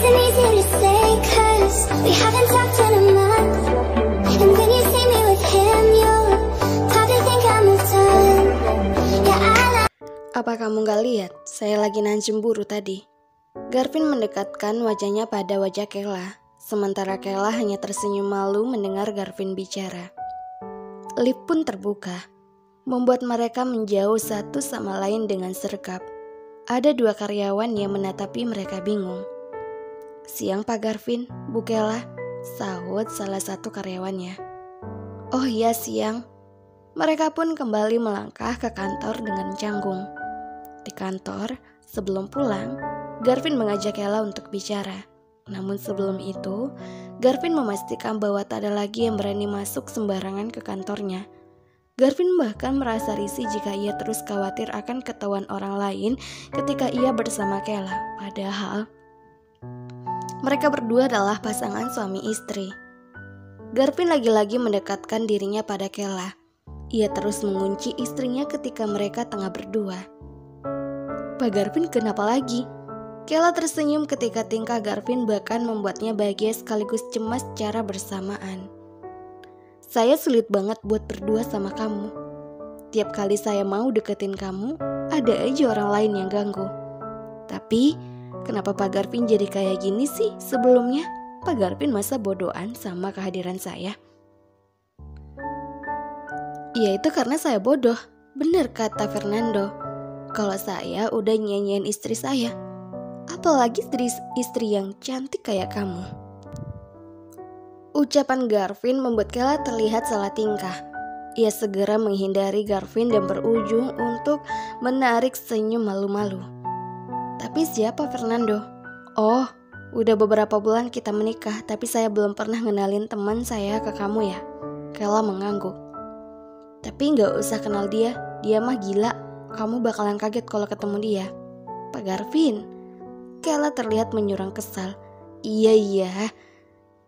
isn't easy to say, 'cause we haven't talked in a month. And when you see me with him, you'll probably think I'm moved on. Yeah, Apa kamu gak lihat? Saya lagi nahan cemburu tadi. Garvin mendekatkan wajahnya pada wajah Kayla, sementara Kayla hanya tersenyum malu mendengar Garvin bicara. Lift pun terbuka, membuat mereka menjauh satu sama lain dengan sergap. Ada dua karyawan yang menatapi mereka bingung. "Siang Pak Garvin, Bu Kayla," sahut salah satu karyawannya. "Oh iya siang." Mereka pun kembali melangkah ke kantor dengan canggung. Di kantor, sebelum pulang, Garvin mengajak Kayla untuk bicara. Namun sebelum itu, Garvin memastikan bahwa tak ada lagi yang berani masuk sembarangan ke kantornya. Garvin bahkan merasa risih jika ia terus khawatir akan ketahuan orang lain ketika ia bersama Kayla. Padahal, mereka berdua adalah pasangan suami istri. Garvin lagi-lagi mendekatkan dirinya pada Kayla. Ia terus mengunci istrinya ketika mereka tengah berdua. "Pak Garvin, kenapa lagi?" Kayla tersenyum ketika tingkah Garvin bahkan membuatnya bahagia sekaligus cemas secara bersamaan. "Saya sulit banget buat berdua sama kamu. Tiap kali saya mau deketin kamu, ada aja orang lain yang ganggu. Tapi, kenapa Pak Garvin jadi kayak gini sih sebelumnya? Pak Garvin masa bodohan sama kehadiran saya?" "Ya itu karena saya bodoh," benar kata Fernando. "Kalau saya udah nyanyiin istri saya, apalagi istri yang cantik kayak kamu." Ucapan Garvin membuat Kayla terlihat salah tingkah. Ia segera menghindari Garvin dan berujung untuk menarik senyum malu-malu. "Tapi siapa Fernando?" "Oh, udah beberapa bulan kita menikah, tapi saya belum pernah ngenalin teman saya ke kamu ya." Kayla mengangguk. "Tapi gak usah kenal dia, dia mah gila. Kamu bakalan kaget kalau ketemu dia." "Pak Garvin." Kayla terlihat menyurang kesal. Iya,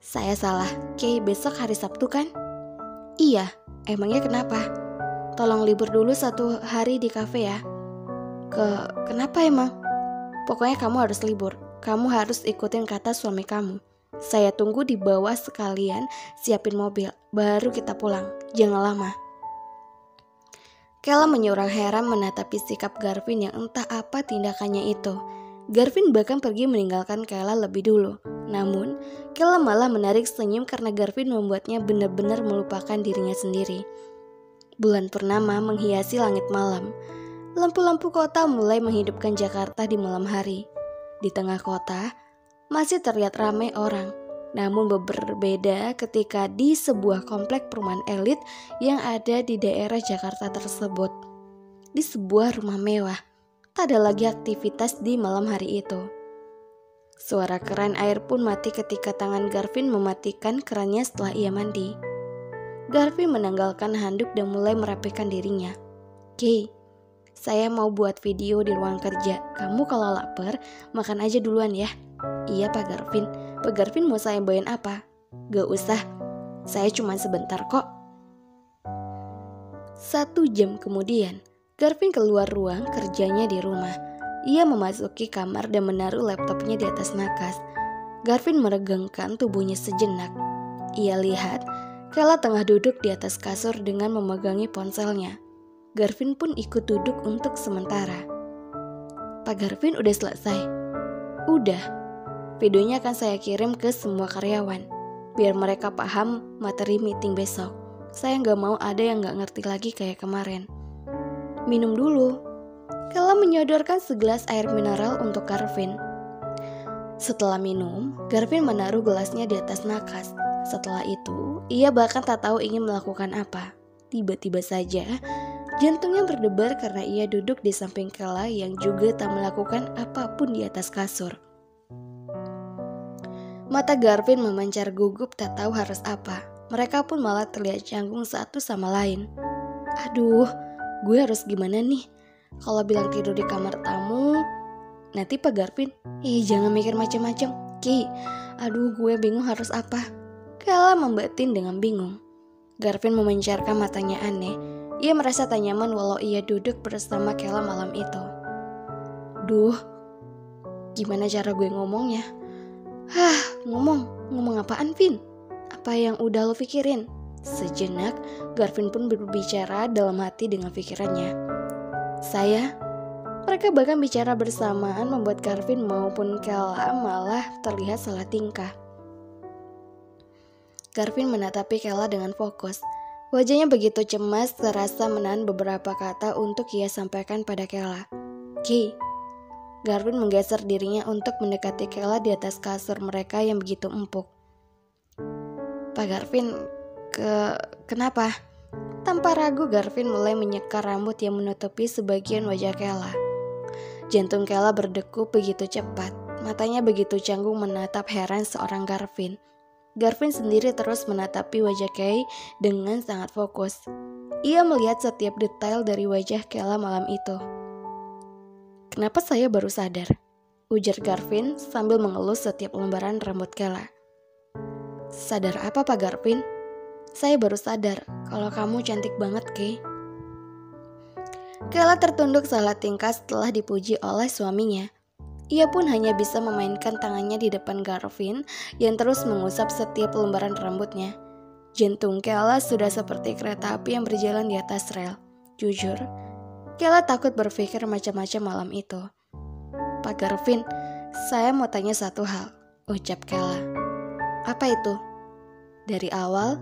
saya salah. Kay, besok hari Sabtu kan?" "Iya, emangnya kenapa?" "Tolong libur dulu 1 hari di kafe ya." Kenapa emang?" "Pokoknya kamu harus libur. Kamu harus ikutin kata suami kamu. Saya tunggu di bawah sekalian siapin mobil, baru kita pulang. Jangan lama." Kayla menyurang heran menatapi sikap Garvin yang entah apa tindakannya itu. Garvin bahkan pergi meninggalkan Kayla lebih dulu. Namun, Kayla malah menarik senyum karena Garvin membuatnya benar-benar melupakan dirinya sendiri. Bulan purnama menghiasi langit malam. Lampu-lampu kota mulai menghidupkan Jakarta di malam hari. Di tengah kota, masih terlihat ramai orang. Namun berbeda ketika di sebuah komplek perumahan elit yang ada di daerah Jakarta tersebut. Di sebuah rumah mewah, tak ada lagi aktivitas di malam hari itu. Suara keran air pun mati ketika tangan Garvin mematikan kerannya setelah ia mandi. Garvin menanggalkan handuk dan mulai merapikan dirinya. "Kay, saya mau buat video di ruang kerja. Kamu kalau lapar, makan aja duluan ya." "Iya Pak Garvin." "Pak Garvin mau saya bawain apa?" "Gak usah, saya cuma sebentar kok." 1 jam kemudian, Garvin keluar ruang kerjanya di rumah. Ia memasuki kamar dan menaruh laptopnya di atas nakas. Garvin meregangkan tubuhnya sejenak. Ia lihat Kayla tengah duduk di atas kasur dengan memegangi ponselnya. Garvin pun ikut duduk untuk sementara. "Pak Garvin udah selesai?" "Udah. Videonya akan saya kirim ke semua karyawan, biar mereka paham materi meeting besok. Saya gak mau ada yang gak ngerti lagi kayak kemarin." "Minum dulu." Kayla menyodorkan segelas air mineral untuk Garvin. Setelah minum, Garvin menaruh gelasnya di atas nakas. Setelah itu, ia bahkan tak tahu ingin melakukan apa. Tiba-tiba saja, jantungnya berdebar karena ia duduk di samping Kayla yang juga tak melakukan apapun di atas kasur. Mata Garvin memancar gugup tak tahu harus apa. Mereka pun malah terlihat canggung satu sama lain. "Aduh, gue harus gimana nih? Kalau bilang tidur di kamar tamu, nanti Pak Garvin, jangan mikir macam-macam. Ki, aduh gue bingung harus apa." Kayla membatin dengan bingung. Garvin memancarkan matanya aneh. Ia merasa tak nyaman walau ia duduk bersama Kayla malam itu. "Duh, gimana cara gue ngomongnya? Ngomong apaan, Vin? Apa yang udah lo pikirin? Sejenak, Garvin pun berbicara dalam hati dengan pikirannya. Mereka bahkan bicara bersamaan membuat Garvin maupun Kela malah terlihat salah tingkah. Garvin menatapi Kela dengan fokus. Wajahnya begitu cemas, terasa menahan beberapa kata untuk ia sampaikan pada Kela. Ki. Garvin menggeser dirinya untuk mendekati Kela di atas kasur mereka yang begitu empuk. Pak Garvin, kenapa? Tanpa ragu Garvin mulai menyeka rambut yang menutupi sebagian wajah Kela. Jantung Kela berdegup begitu cepat, matanya begitu canggung menatap heran seorang Garvin. Garvin sendiri terus menatapi wajah Kay dengan sangat fokus. Ia melihat setiap detail dari wajah Kela malam itu. Kenapa saya baru sadar? Ujar Garvin sambil mengelus setiap lembaran rambut Kela. Sadar apa Pak Garvin? Saya baru sadar kalau kamu cantik banget, Kay. Kela tertunduk salah tingkah setelah dipuji oleh suaminya. Ia pun hanya bisa memainkan tangannya di depan Garvin yang terus mengusap setiap lembaran rambutnya. Jantung Kela sudah seperti kereta api yang berjalan di atas rel. Jujur, Kela takut berpikir macam-macam malam itu. Pak Garvin, saya mau tanya satu hal, ucap Kela. Apa itu? Dari awal,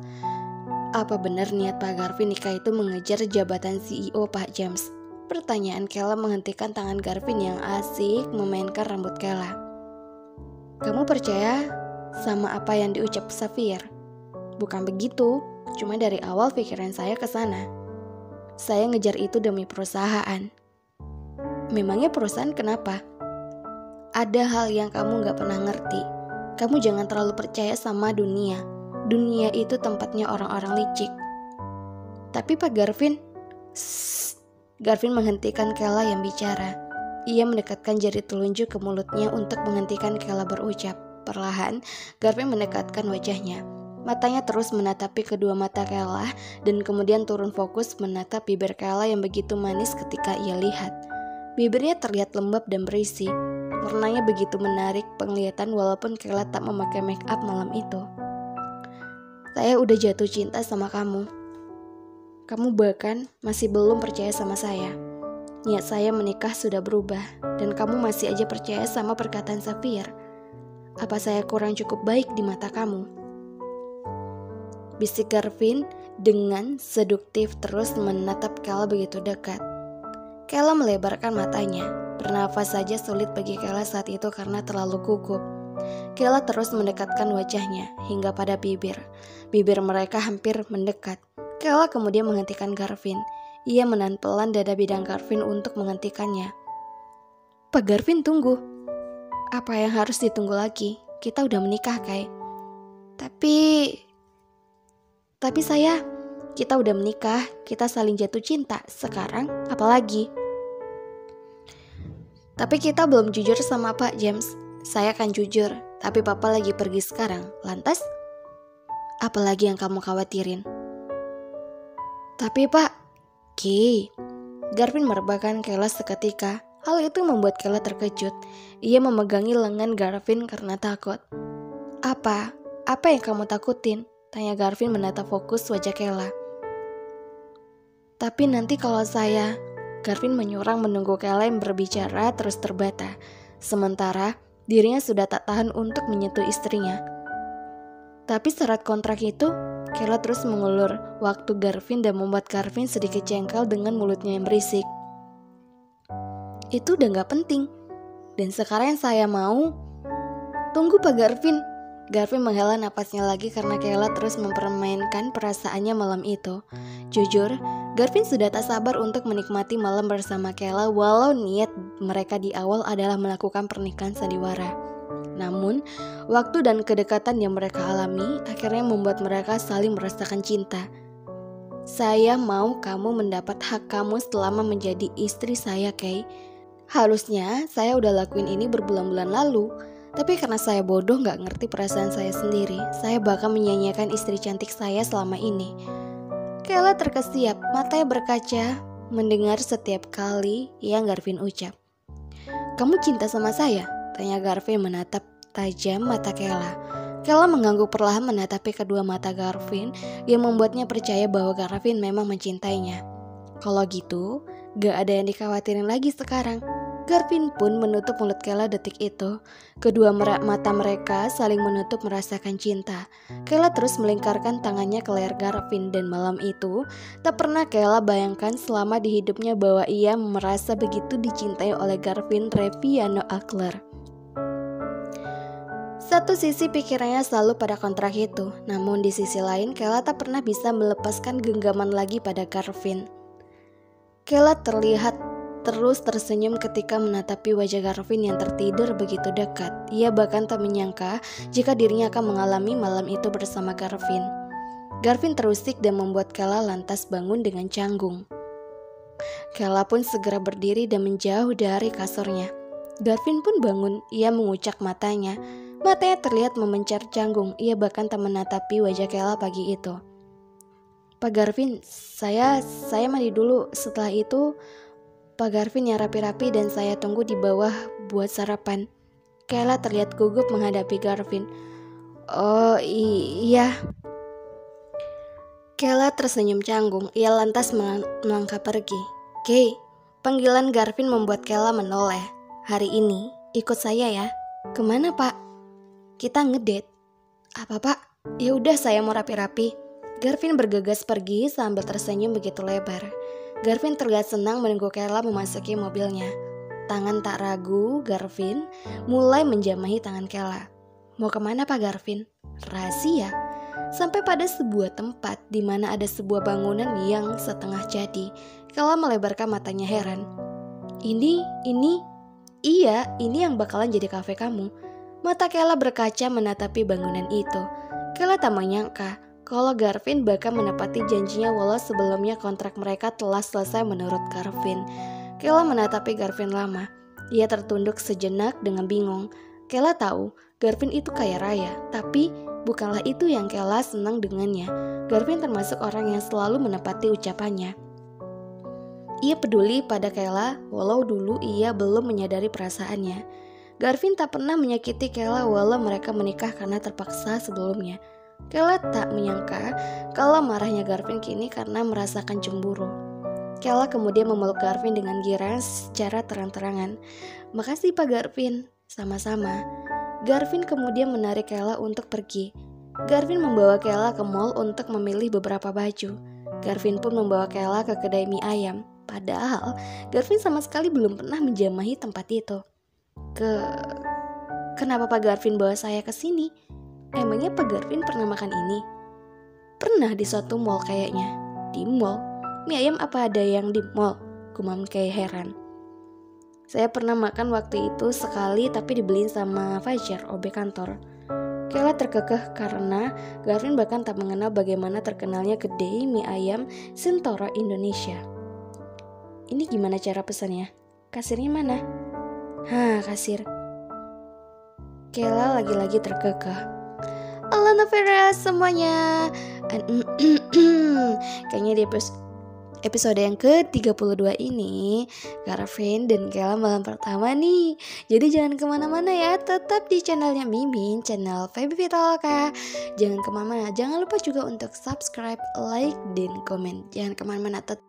apa benar niat Pak Garvin nikah itu mengejar jabatan CEO Pak James? Pertanyaan Kela menghentikan tangan Garvin yang asik memainkan rambut Kela. Kamu percaya sama apa yang diucap Safir? Bukan begitu, cuma dari awal pikiran saya ke sana. Saya ngejar itu demi perusahaan. Memangnya perusahaan kenapa? Ada hal yang kamu gak pernah ngerti. Kamu jangan terlalu percaya sama dunia. Dunia itu tempatnya orang-orang licik. Tapi Pak Garvin, Garvin menghentikan Kela yang bicara. Ia mendekatkan jari telunjuk ke mulutnya untuk menghentikan Kela berucap. Perlahan, Garvin mendekatkan wajahnya. Matanya terus menatapi kedua mata Kela dan kemudian turun fokus menatap bibir Kela yang begitu manis ketika ia lihat. Bibirnya terlihat lembab dan berisi. Warnanya begitu menarik penglihatan walaupun Kela tak memakai make up malam itu. Saya udah jatuh cinta sama kamu. Kamu bahkan masih belum percaya sama saya. Niat saya menikah sudah berubah dan kamu masih aja percaya sama perkataan Safir. Apa saya kurang cukup baik di mata kamu? Bisik Garvin dengan seduktif terus menatap Kela begitu dekat. Kela melebarkan matanya. Bernafas saja sulit bagi Kela saat itu karena terlalu gugup. Kela terus mendekatkan wajahnya hingga pada bibir. Bibir mereka hampir mendekat. Kela kemudian menghentikan Garvin. Ia menahan pelan dada bidang Garvin untuk menghentikannya. Pak Garvin, tunggu. Apa yang harus ditunggu lagi? Kita udah menikah, Kay. Tapi kita udah menikah, kita saling jatuh cinta. Sekarang apalagi? Tapi kita belum jujur sama Pak James. Saya akan jujur, tapi Papa lagi pergi sekarang. Lantas, apalagi yang kamu khawatirin? Tapi Pak, Ki. Garvin merebahkan Kela seketika. Hal itu membuat Kela terkejut. Ia memegangi lengan Garvin karena takut. Apa yang kamu takutin? Tanya Garvin menatap fokus wajah Kela. Tapi nanti kalau Garvin menyurang menunggu Kela yang berbicara terus terbata. Sementara dirinya sudah tak tahan untuk menyentuh istrinya. Tapi syarat kontrak itu, Kela terus mengulur waktu Garvin dan membuat Garvin sedikit jengkel dengan mulutnya yang berisik. Itu udah gak penting. Dan sekarang yang saya mau, tunggu Pak Garvin. Garvin menghela napasnya lagi karena Kela terus mempermainkan perasaannya malam itu. Jujur, Garvin sudah tak sabar untuk menikmati malam bersama Kela walau niat mereka di awal adalah melakukan pernikahan sandiwara. Namun, waktu dan kedekatan yang mereka alami akhirnya membuat mereka saling merasakan cinta. Saya mau kamu mendapat hak kamu selama menjadi istri saya, Kay. Harusnya saya udah lakuin ini berbulan-bulan lalu. Tapi karena saya bodoh gak ngerti perasaan saya sendiri, saya bakal menyanyiakan istri cantik saya selama ini. Kela terkesiap, matanya berkaca mendengar setiap kali yang Garvin ucap. Kamu cinta sama saya? Tanya Garvin menatap tajam mata Kayla. Kayla mengangguk perlahan menatapi kedua mata Garvin yang membuatnya percaya bahwa Garvin memang mencintainya. Kalau gitu, gak ada yang dikhawatirin lagi sekarang. Garvin pun menutup mulut Kayla detik itu. Kedua mata mereka saling menutup merasakan cinta. Kayla terus melingkarkan tangannya ke leher Garvin dan malam itu tak pernah Kayla bayangkan selama di hidupnya bahwa ia merasa begitu dicintai oleh Garvin Reviano Ackler. Satu sisi pikirannya selalu pada kontrak itu, namun di sisi lain Kayla tak pernah bisa melepaskan genggaman lagi pada Garvin. Kayla terlihat terus tersenyum ketika menatapi wajah Garvin yang tertidur begitu dekat. Ia bahkan tak menyangka jika dirinya akan mengalami malam itu bersama Garvin. Garvin terusik dan membuat Kayla lantas bangun dengan canggung. Kayla pun segera berdiri dan menjauh dari kasurnya. Garvin pun bangun, ia mengucak matanya. Matanya terlihat memencar canggung, ia bahkan tak menatapi wajah Kayla pagi itu. Pak Garvin, saya mandi dulu. Setelah itu, Pak Garvin yang rapi-rapi dan saya tunggu di bawah buat sarapan. Kayla terlihat gugup menghadapi Garvin. Oh iya. Kayla tersenyum canggung, ia lantas melangkah pergi. Kay, panggilan Garvin membuat Kayla menoleh. Hari ini, ikut saya ya. Kemana Pak? Kita ngedate. Apa Pak? Ya udah saya mau rapi-rapi. Garvin bergegas pergi sambil tersenyum begitu lebar. Garvin terlihat senang menunggu Kayla memasuki mobilnya. Tangan tak ragu, Garvin mulai menjamahi tangan Kayla. Mau kemana Pak Garvin? Rahasia. Sampai pada sebuah tempat di mana ada sebuah bangunan yang setengah jadi. Kayla melebarkan matanya heran. Ini? Iya, ini yang bakalan jadi kafe kamu. Mata Kayla berkaca menatapi bangunan itu. Kayla tak menyangka kalau Garvin bahkan menepati janjinya walau sebelumnya kontrak mereka telah selesai menurut Garvin. Kayla menatapi Garvin lama. Ia tertunduk sejenak dengan bingung. Kayla tahu Garvin itu kaya raya, tapi bukanlah itu yang Kayla senang dengannya. Garvin termasuk orang yang selalu menepati ucapannya. Ia peduli pada Kayla walau dulu ia belum menyadari perasaannya. Garvin tak pernah menyakiti Kayla walau mereka menikah karena terpaksa sebelumnya. Kayla tak menyangka kalau marahnya Garvin kini karena merasakan cemburu. Kayla kemudian memeluk Garvin dengan girang secara terang-terangan. Makasih Pak Garvin, sama-sama. Garvin kemudian menarik Kayla untuk pergi. Garvin membawa Kayla ke mall untuk memilih beberapa baju. Garvin pun membawa Kayla ke kedai mie ayam. Padahal Garvin sama sekali belum pernah menjamahi tempat itu. Kenapa Pak Garvin bawa saya ke sini? Emangnya Pak Garvin pernah makan ini? Pernah di suatu mall kayaknya. Di mall? Mie ayam apa ada yang di mall? Gumam kayak heran. Saya pernah makan waktu itu sekali tapi dibeliin sama Fajar, OB kantor. Kayla terkekeh karena Garvin bahkan tak mengenal bagaimana terkenalnya kedai mie ayam Sentoro Indonesia. Ini gimana cara pesannya? Kasirnya mana? Kasir. Kayla lagi-lagi terkekeh. Halo Novera semuanya. Kayaknya di episode yang ke-32 ini Garvin dan Kayla malam pertama nih. Jadi jangan kemana-mana ya, tetap di channelnya Mimin, channel Feby Vitaloka. Jangan kemana-mana, jangan lupa juga untuk subscribe, like, dan komen. Jangan kemana-mana, tetap